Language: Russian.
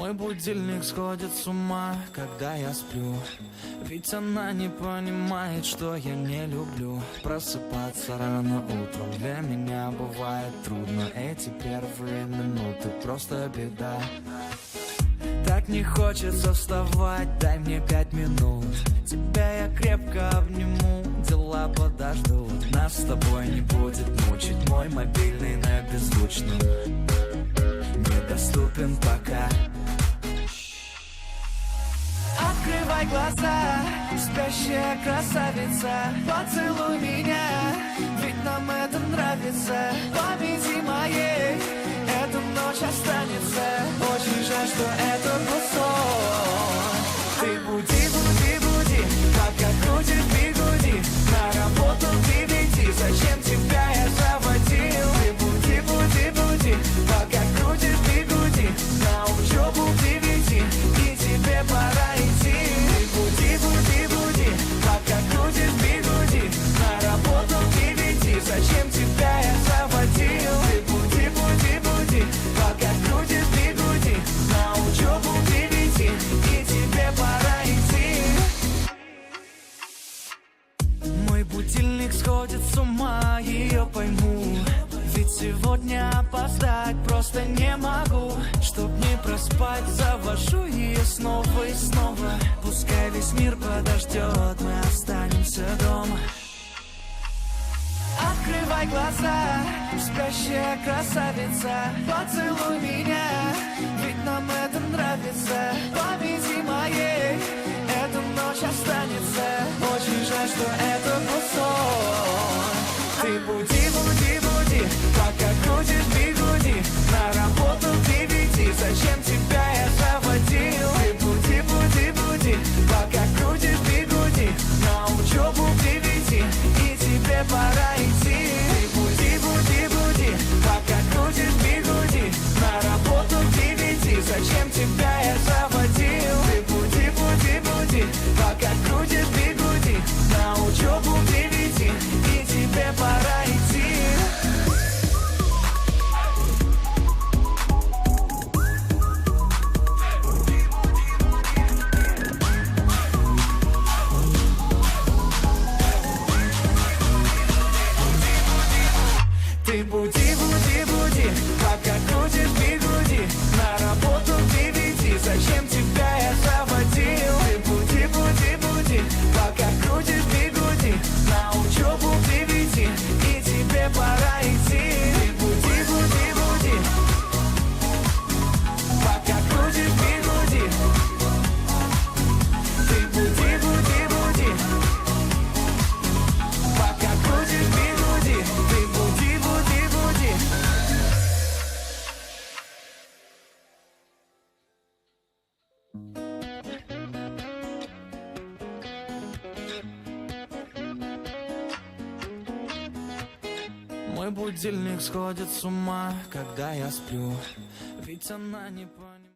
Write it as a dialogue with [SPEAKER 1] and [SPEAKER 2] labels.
[SPEAKER 1] Мой будильник сходит с ума, когда я сплю. Ведь она не понимает, что я не люблю просыпаться рано утром. Для меня бывает трудно. Эти первые минуты просто беда. Так не хочется вставать, дай мне 5 минут. Тебя я крепко обниму, дела подождут. Нас с тобой не будет мучить мой мобильный на беззвучном. Недоступен пока. Открывай глаза, спящая красавица, поцелуй меня, ведь нам это нравится. Памяти моей эта ночь останется. Очень жаль, что это был сон. Ты буди, буди, буди, пока крутит бигуди. На работу ты веди, зачем тебя я заводил? Ты буди, буди, буди, пока крутит бигуди. На учебу ты веди, и тебе пора идти. Ты буди, буди, буди, пока крутит бигуди. На работу ты веди, зачем тебя я заводил? Ты буди, буди, буди, пока крутит бигуди. На учебу ты веди, и тебе пора идти. Мой будильник сходит с ума, ее пойму. Ведь сегодня опоздать просто не могу. Чтоб не проспать, завожу ее снова и снова. Пускай весь мир подождет, мы останемся дома. Открывай глаза, спящая красавица, поцелуй меня, ведь нам это нравится. Памяти моей эта ночь останется. Очень жаль, что это был сон. Ты буди, буди, буди, пока крутит бигуди. На работу ты веди, зачем тебя я заводил? Ты буди, буди, буди, пока крутит бигуди. На учебу ты веди, и тебе пора идти. Ты буди, буди, буди, пока крутит бигуди. На работу ты веди, зачем тебя я заводил? Ты буди, буди, буди, пока крутит бигуди. На учебу ты веди, и тебе пора идти. Ты буди, буди, буди, пока крутит бигуди. На работу ты веди, зачем тебя я заводил? Ты буди, буди, буди, пока крутит бигуди. На учебу ты веди, и тебе пора идти. Ты буди, буди, буди, пока крутит бигуди. Ты буди, буди, буди, пока крутит бигуди. Ты буди, буди, буди. Мой будильник сходит с ума, когда я сплю. Ведь она не понимает.